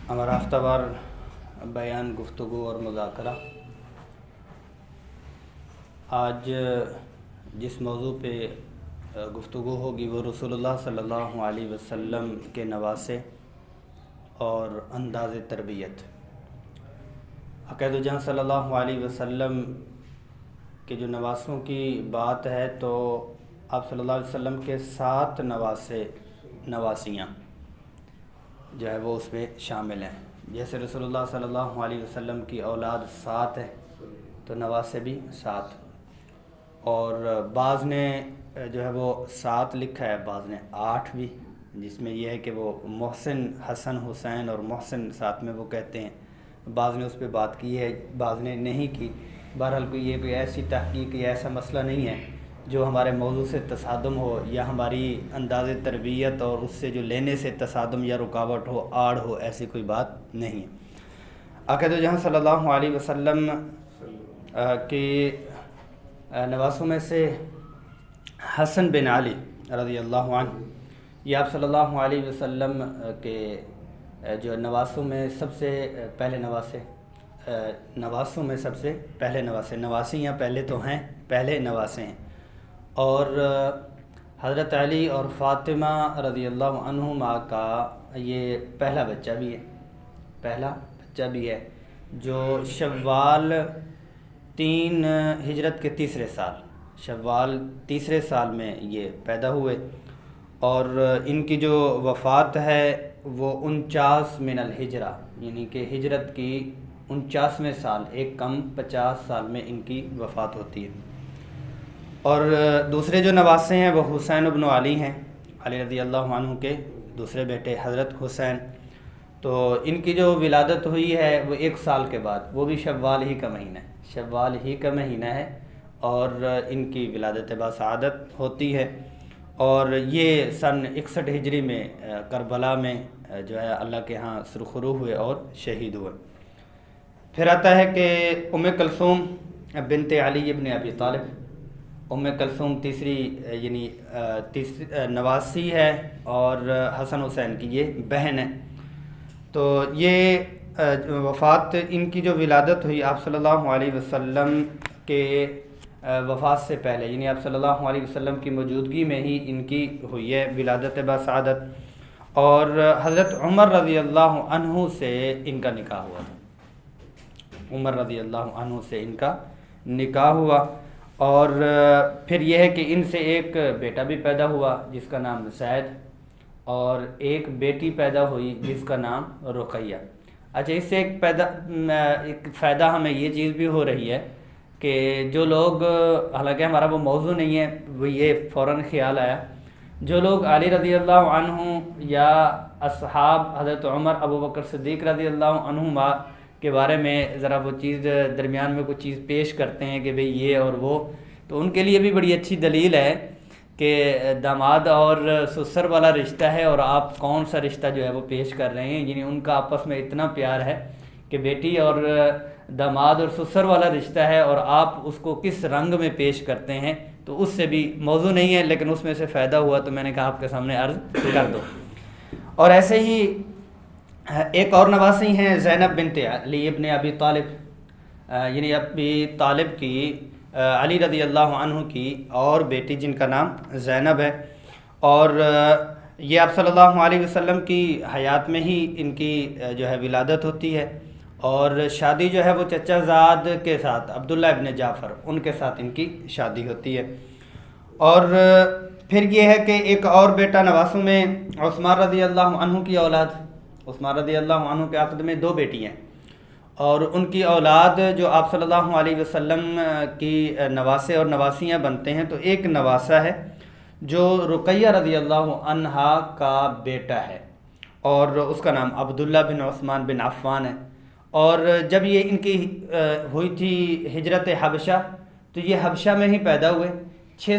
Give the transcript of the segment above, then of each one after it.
ہمارا ہفتہ وار بیان، گفتگو اور مذاکرہ آج جس موضوع پہ گفتگو ہوگی وہ رسول اللہ صلی اللہ علیہ وسلم کے نواسے اور انداز تربیت۔ عقائد جہاں صلی اللہ علیہ وسلم کے جو نواسوں کی بات ہے تو آپ صلی اللہ علیہ وسلم کے 7 نواسیاں جو ہے وہ اس میں شامل ہیں۔ جیسے رسول اللہ صلی اللہ علیہ وسلم کی اولاد 7 ہے تو نواسے بھی 7، اور بعض نے جو ہے وہ 7 لکھا ہے، بعض نے 8 بھی، جس میں یہ ہے کہ وہ محسن، حسن، حسین اور محسن ساتھ میں وہ کہتے ہیں۔ بعض نے اس پہ بات کی ہے، بعض نے نہیں کی۔ بہرحال کوئی ایسی تحقیق یا ایسا مسئلہ نہیں ہے جو ہمارے موضوع سے تصادم ہو یا ہماری انداز تربیت اور اس سے جو لینے سے تصادم یا رکاوٹ ہو، آڑ ہو، ایسی کوئی بات نہیں ہے۔ عقائد جہاں صلی اللہ علیہ وسلم کے نواسوں میں سے حسن بن علی رضی اللہ عنہ، یہ آپ صلی اللہ علیہ وسلم کے جو نواسوں میں سب سے پہلے نواسیاں پہلے تو ہیں، پہلے نواسے ہیں، اور حضرت علی اور فاطمہ رضی اللہ عنہما کا یہ پہلا بچہ بھی ہے جو شوال 3 ہجرت کے شوال تیسرے سال میں یہ پیدا ہوئے، اور ان کی جو وفات ہے وہ 49 من الہجرہ، یعنی کہ ہجرت کی 49ویں سال، ایک کم 50 سال میں ان کی وفات ہوتی ہے۔ اور دوسرے جو نواسے ہیں وہ حسین ابن علی ہیں، علی رضی اللہ عنہ کے دوسرے بیٹے حضرت حسین۔ تو ان کی جو ولادت ہوئی ہے وہ 1 سال کے بعد، وہ بھی شوال ہی کا مہینہ ہے، اور ان کی ولادت بسعادت ہوتی ہے، اور یہ سن 61 ہجری میں کربلا میں جو ہے اللہ کے ہاں سرخرو ہوئے اور شہید ہوئے۔ پھر آتا ہے کہ ام کلثوم بنت علی ابن ابی طالب، ام کلثوم تیسری نواسی ہے، اور حسن حسین کی یہ بہن ہے۔ تو یہ وفات، ان کی جو ولادت ہوئی آپ صلی اللہ علیہ وسلم کے وفات سے پہلے، یعنی آپ صلی اللہ علیہ وسلم کی موجودگی میں ہی ان کی ہوئی ہے ولادت بسعادت، اور حضرت عمر رضی اللہ عنہ سے ان کا نکاح ہوا تھا۔ اور پھر یہ ہے کہ ان سے ایک بیٹا بھی پیدا ہوا جس کا نام زید، اور ایک بیٹی پیدا ہوئی جس کا نام رقیہ۔ اچھا، اس سے ایک فائدہ ہمیں یہ چیز بھی ہو رہی ہے کہ جو لوگ، حالانکہ ہمارا وہ موضوع نہیں ہے، وہ یہ فوراً خیال آیا، جو لوگ علی رضی اللہ عنہ یا اصحاب حضرت عمر، ابو بکر صدیق رضی اللہ عنہما کے بارے میں ذرا وہ چیز درمیان میں کوئی چیز پیش کرتے ہیں کہ بھئی یہ اور وہ، تو ان کے لیے بھی بڑی اچھی دلیل ہے کہ داماد اور سسر والا رشتہ ہے، اور آپ کون سا رشتہ جو ہے وہ پیش کر رہے ہیں، یعنی ان کا آپس میں اتنا پیار ہے کہ بیٹی اور داماد اور سسر والا رشتہ ہے، اور آپ اس کو کس رنگ میں پیش کرتے ہیں، تو اس سے بھی موضوع نہیں ہے، لیکن اس میں سے فائدہ ہوا تو میں نے کہا آپ کے سامنے عرض کر دو۔ اور ایسے ہی ایک اور نواسی ہیں زینب بنت علی ابن ابی طالب، یعنی ابی طالب کی، علی رضی اللہ عنہ کی اور بیٹی جن کا نام زینب ہے، اور یہ آپ صلی اللہ علیہ وسلم کی حیات میں ہی ان کی جو ہے ولادت ہوتی ہے، اور شادی جو ہے وہ چچا زاد کے ساتھ، عبداللہ ابن جعفر، ان کے ساتھ ان کی شادی ہوتی ہے۔ اور پھر یہ ہے کہ ایک اور بیٹا نواسوں میں عثمان رضی اللہ عنہ کی اولاد، عثمان رضی اللہ عنہ کے عقد میں 2 بیٹی ہیں، اور ان کی اولاد جو آپ صلی اللہ علیہ وسلم کی نواسے اور نواسیاں بنتے ہیں، تو ایک نواسہ ہے جو رقیہ رضی اللہ عنہا کا بیٹا ہے، اور اس کا نام عبداللہ بن عثمان بن عفان ہے۔ اور جب یہ ان کی ہوئی تھی ہجرت حبشہ، تو یہ حبشہ میں ہی پیدا ہوئے، 6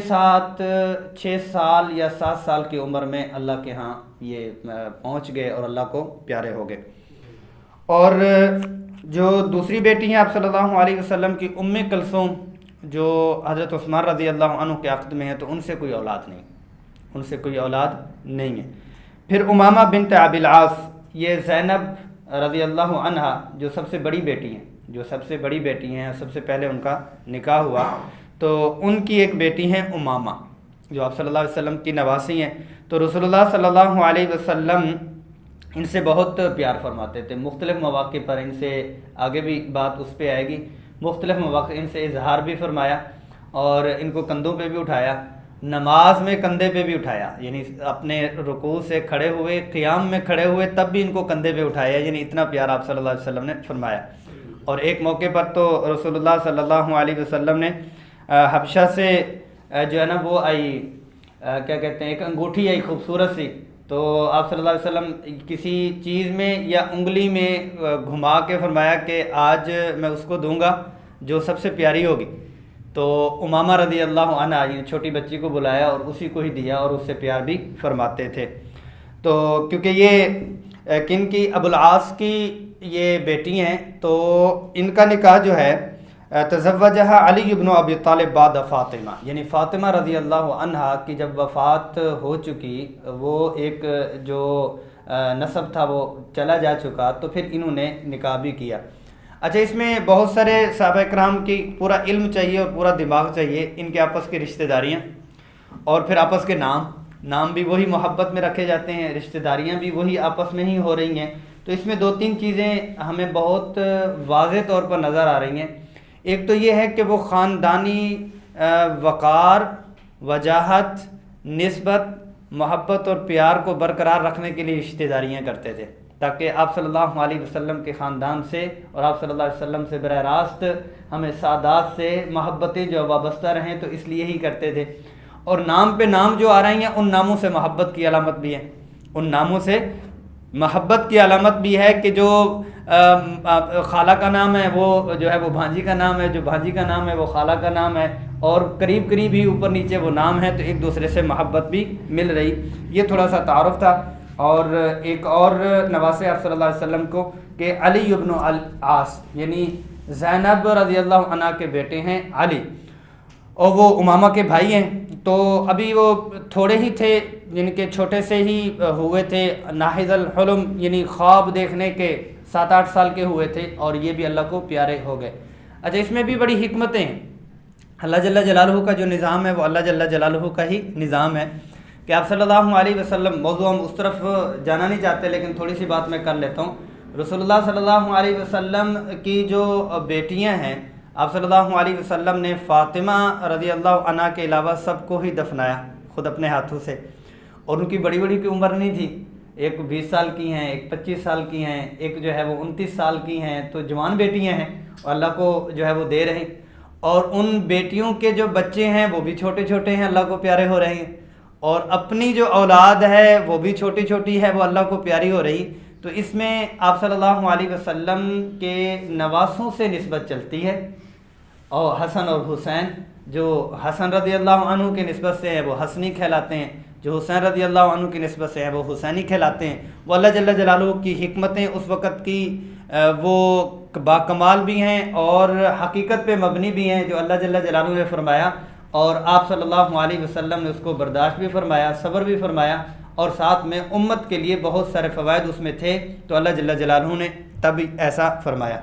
سال یا 7 سال کی عمر میں اللہ کے ہاں یہ پہنچ گئے اور اللہ کو پیارے ہو گئے۔ اور جو دوسری بیٹی ہیں آپ صلی اللہ علیہ وسلم کی ام کلثوم، جو حضرت عثمان رضی اللہ عنہ کے عقد میں ہے، تو ان سے کوئی اولاد نہیں ہے۔ پھر امامہ بنت ابی العاص، یہ زینب رضی اللہ عنہا جو سب سے بڑی بیٹی ہیں سب سے پہلے ان کا نکاح ہوا، تو ان کی ایک بیٹی ہیں امامہ جو آپ صلی اللہ علیہ وسلم کی نواسی ہیں۔ تو رسول اللہ صلی اللہ علیہ وسلم ان سے بہت پیار فرماتے تھے، مختلف مواقع پر ان سے، آگے بھی بات اس پہ آئے گی، مختلف مواقع ان سے اظہار بھی فرمایا اور ان کو کندھوں پہ بھی اٹھایا، نماز میں کندھے پہ بھی اٹھایا، یعنی اپنے رکوع سے کھڑے ہوئے، قیام میں کھڑے ہوئے تب بھی ان کو کندھے پہ اٹھایا، یعنی اتنا پیار آپ صلی اللہ علیہ وسلم نے فرمایا۔ اور ایک موقع پر تو رسول اللہ صلی اللہ علیہ وسلم نے حبشہ سے جو ہے نا وہ آئی، کیا کہتے ہیں، ایک انگوٹھی آئی خوبصورت سی، تو آپ صلی اللہ علیہ وسلم کسی چیز میں یا انگلی میں گھما کے فرمایا کہ آج میں اس کو دوں گا جو سب سے پیاری ہوگی، تو امامہ رضی اللہ عنہا یہ چھوٹی بچی کو بلایا اور اسی کو ہی دیا اور اس سے پیار بھی فرماتے تھے۔ تو کیونکہ یہ کن کی، ابو العاص کی یہ بیٹی ہیں، تو ان کا نکاح جو ہے تزوجہا علی بن ابی طالب بعد فاطمہ، یعنی فاطمہ رضی اللہ عنہا کی جب وفات ہو چکی، وہ ایک جو نسب تھا وہ چلا جا چکا، تو پھر انہوں نے نکاح بھی کیا۔ اچھا، اس میں بہت سارے صحابہ کرام کی پورا علم چاہیے اور پورا دماغ چاہیے، ان کے آپس کی رشتہ داریاں اور پھر آپس کے نام بھی وہی محبت میں رکھے جاتے ہیں، رشتہ داریاں بھی وہی آپس میں ہی ہو رہی ہیں، تو اس میں دو تین چیزیں ہمیں بہت واضح طور پر نظر آ رہی ہیں۔ ایک تو یہ ہے کہ وہ خاندانی وقار، وجاہت، نسبت، محبت اور پیار کو برقرار رکھنے کے لیے رشتہ داریاں کرتے تھے، تاکہ آپ صلی اللہ علیہ وسلم کے خاندان سے اور آپ صلی اللہ علیہ وسلم سے براہ راست ہمیں سادات سے محبتیں جو وابستہ رہیں، تو اس لیے ہی کرتے تھے۔ اور نام پہ نام جو آ رہی ہیں، ان ناموں سے محبت کی علامت بھی ہے، ان ناموں سے محبت کی علامت بھی ہے کہ جو خالہ کا نام ہے وہ جو ہے وہ بھانجی کا نام ہے، جو بھانجی کا نام ہے وہ خالہ کا نام ہے، اور قریب قریب ہی اوپر نیچے وہ نام ہے، تو ایک دوسرے سے محبت بھی مل رہی۔ یہ تھوڑا سا تعارف تھا۔ اور ایک اور نواسے آپ صلی اللہ علیہ وسلم کو کہ علی بن العاص، یعنی زینب رضی اللہ عنہ کے بیٹے ہیں علی، اور وہ امامہ کے بھائی ہیں، تو ابھی وہ تھوڑے ہی تھے، جن کے چھوٹے سے ہی ہوئے تھے، ناحز الحلم یعنی خواب دیکھنے کے 7-8 سال کے ہوئے تھے، اور یہ بھی اللہ کو پیارے ہو گئے۔ اچھا، اس میں بھی بڑی حکمتیں ہیں۔ اللہ جل جلالہ کا جو نظام ہے وہ اللہ جل جلالہ کا ہی نظام ہے کہ آپ صلی اللہ علیہ وسلم، موضوع ہم اس طرف جانا نہیں چاہتے لیکن تھوڑی سی بات میں کر لیتا ہوں۔ رسول اللہ صلی اللہ علیہ وسلم کی جو بیٹیاں ہیں، آپ صلی اللہ علیہ وسلم نے فاطمہ رضی اللہ عنہ کے علاوہ سب کو ہی دفنایا خود اپنے ہاتھوں سے، اور ان کی بڑی بڑی کی عمر نہیں تھی، ایک 20 سال کی ہیں، ایک 25 سال کی ہیں، ایک جو ہے وہ 29 سال کی ہیں، تو جوان بیٹیاں ہیں اور اللہ کو جو ہے وہ دے رہے ہیں، اور ان بیٹیوں کے جو بچے ہیں وہ بھی چھوٹے چھوٹے ہیں، اللہ کو پیارے ہو رہے ہیں، اور اپنی جو اولاد ہے وہ بھی چھوٹی چھوٹی ہے، وہ اللہ کو پیاری ہو رہی۔ تو اس میں آپ صلی اللہ علیہ وسلم کے نواسوں سے نسبت چلتی ہے، اور حسن اور حسین، جو حسن رضی اللہ عنہ کی نسبت سے ہیں وہ حسنی کہلاتے ہیں، جو حسین رضی اللہ عنہ کی نسبت سے ہیں وہ حسینی کہلاتے ہیں۔ وہ اللہ جل جلالہ کی حکمتیں اس وقت کی وہ باکمال بھی ہیں اور حقیقت پہ مبنی بھی ہیں، جو اللہ جل جلالہ نے فرمایا، اور آپ صلی اللہ علیہ وسلم نے اس کو برداشت بھی فرمایا، صبر بھی فرمایا، اور ساتھ میں امت کے لیے بہت سارے فوائد اس میں تھے، تو اللہ جل جلالہ نے تب ایسا فرمایا۔